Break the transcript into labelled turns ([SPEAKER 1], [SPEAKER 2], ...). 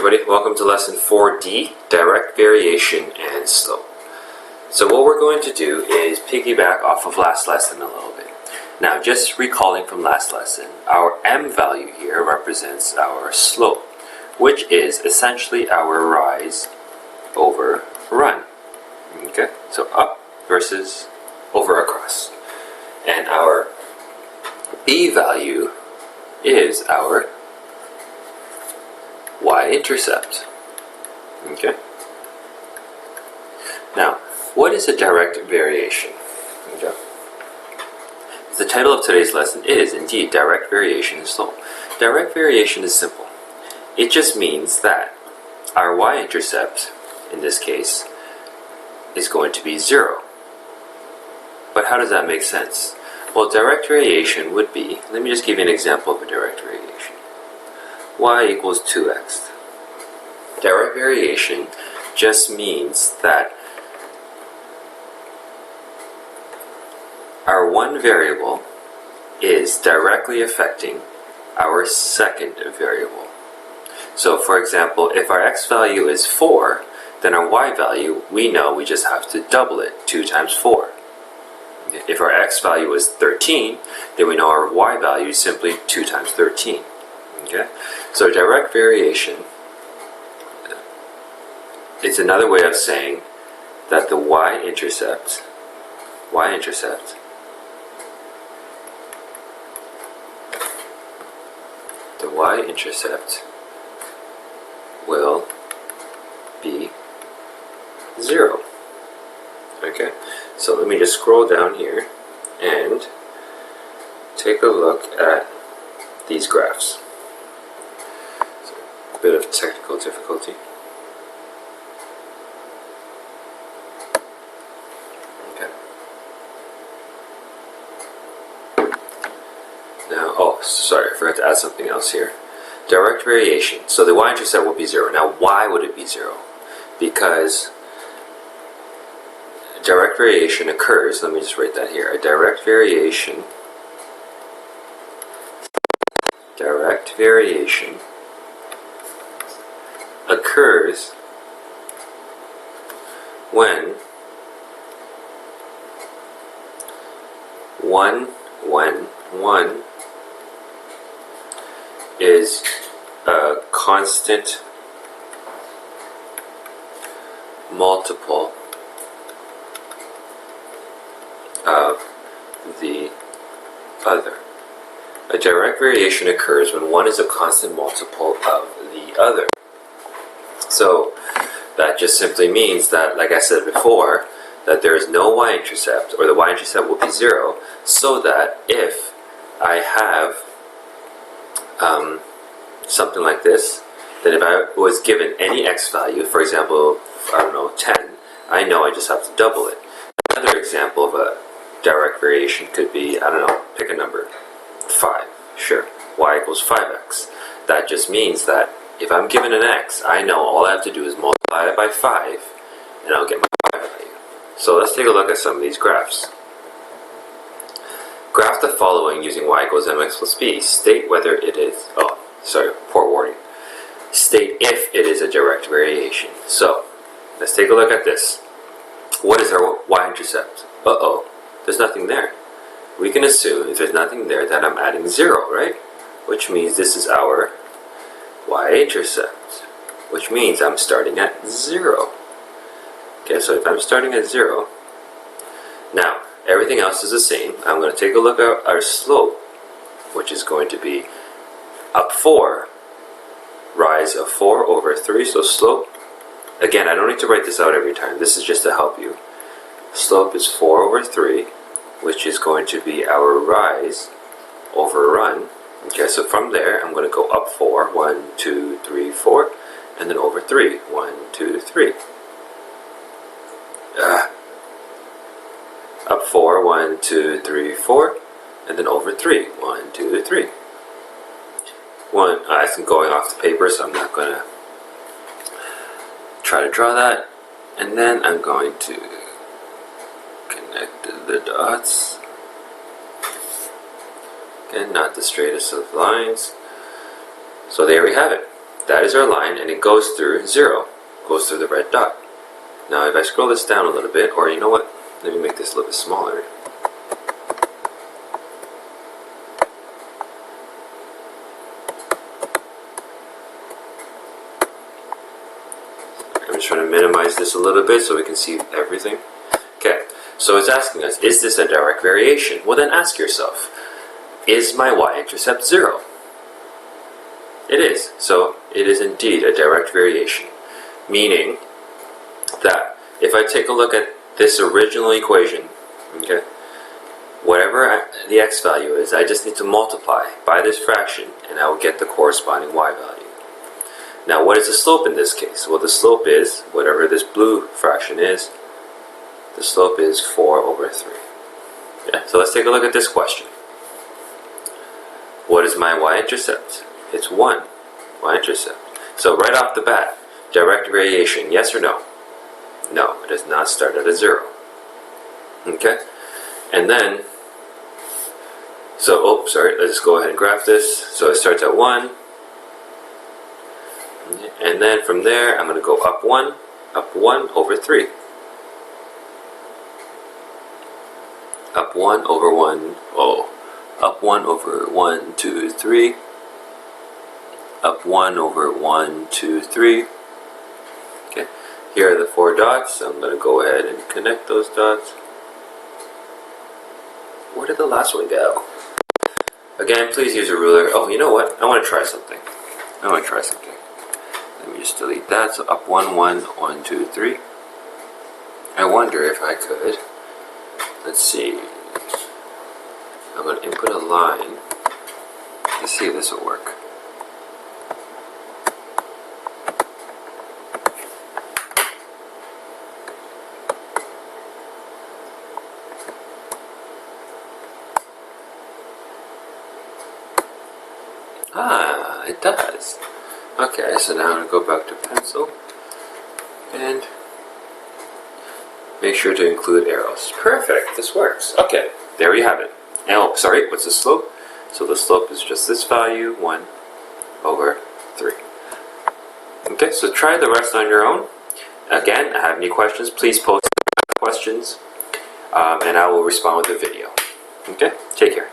[SPEAKER 1] everybody, welcome to lesson 4D, direct variation and slope. So what we're going to do is piggyback off of last lesson a little bit. Now just recalling from last lesson, our m value here represents our slope, which is essentially our rise over run. Okay, so up versus over across. And our b value is our y-intercept. Okay. Now, what is a direct variation? Okay. The title of today's lesson is indeed direct variation and slope. Direct variation is simple. It just means that our y-intercept, in this case, is going to be 0. But how does that make sense? Well, direct variation would be, let me just give you an example of a direct variation. Y equals 2x. Direct variation just means that our one variable is directly affecting our second variable. So for example, if our x value is 4, then our y value, we know we just have to double it, 2 times 4. If our x value is 13, then we know our y value is simply 2 times 13. Okay? So direct variation is another way of saying that the y-intercept will be 0. Okay, so let me just scroll down here and take a look at these graphs. So, a bit of technical difficulty. Okay. Now, oh, sorry, I forgot to add something else here. Direct variation. So the y-intercept will be 0. Now, why would it be 0? Because direct variation occurs, let me just write that here, a direct variation occurs when one is a constant multiple of the other. A direct variation occurs when one is a constant multiple of the other. So that just simply means that, like I said before, that there is no y-intercept, or the y-intercept will be 0, so that if I have something like this, then if I was given any x value, for example, I don't know, 10, I know I just have to double it. Another example of a direct variation could be, I don't know, pick a number, 5, sure, y equals 5x. That just means that if I'm given an x, I know all I have to do is multiply it by 5, and I'll get my y value. So let's take a look at some of these graphs. Graph the following using y equals mx plus b. State whether it is, oh, sorry, poor wording. State if it is a direct variation. So, let's take a look at this. What is our y-intercept? Uh-oh, there's nothing there. We can assume if there's nothing there that I'm adding 0, right? Which means this is our y-intercept, which means I'm starting at 0. Okay, so if I'm starting at 0, now everything else is the same. I'm going to take a look at our slope, which is going to be up 4, rise of 4 over 3, so slope, again, I don't need to write this out every time, this is just to help you. Slope is 4 over 3, which is going to be our rise over run. Okay, so from there, I'm going to go up 4, 1, 2, 3, 4, and then over 3, 1, 2, 3. Up 4, 1, 2, 3, 4, and then over 3, 1, 2, 3. I'm going off the paper, so I'm not going to try to draw that. And then I'm going to connect the dots. Again, not the straightest of lines. So there we have it. That is our line, and it goes through 0, goes through the red dot. Now if I scroll this down a little bit, or you know what, let me make this a little bit smaller. I'm just trying to minimize this a little bit so we can see everything. Okay, so it's asking us, is this a direct variation? Well, then ask yourself, is my y-intercept 0? It is. So it is indeed a direct variation, meaning that if I take a look at this original equation, okay, whatever the x value is, I just need to multiply by this fraction and I will get the corresponding y value. Now what is the slope in this case? Well, the slope is, whatever this blue fraction is, the slope is 4 over 3. Yeah, so let's take a look at this question. What is my y-intercept? It's 1, y-intercept. So right off the bat, direct variation, yes or no? No, it does not start at a 0. Okay? And then, so, let's just go ahead and graph this. So it starts at 1. And then from there, I'm going to go up 1 over 3. Up 1 over 1, up 1 over 1, 2, 3. Up 1 over 1, 2, 3. Okay, here are the 4 dots. I'm going to go ahead and connect those dots. Where did the last one go? Again, please use a ruler. Oh, you know what? I want to try something. Let me just delete that. So up 1, 1, 1, 2, 3. I wonder if I could, let's see, I'm going to input a line. Let's see if this will work. Ah, it does. Okay, so now I'm going to go back to pencil and make sure to include arrows. Perfect, this works. Okay, there we have it. Oh, sorry, what's the slope? So the slope is just this value, 1 over 3. Okay, so try the rest on your own. Again, if you have any questions, please post questions and I will respond with a video. Okay, take care.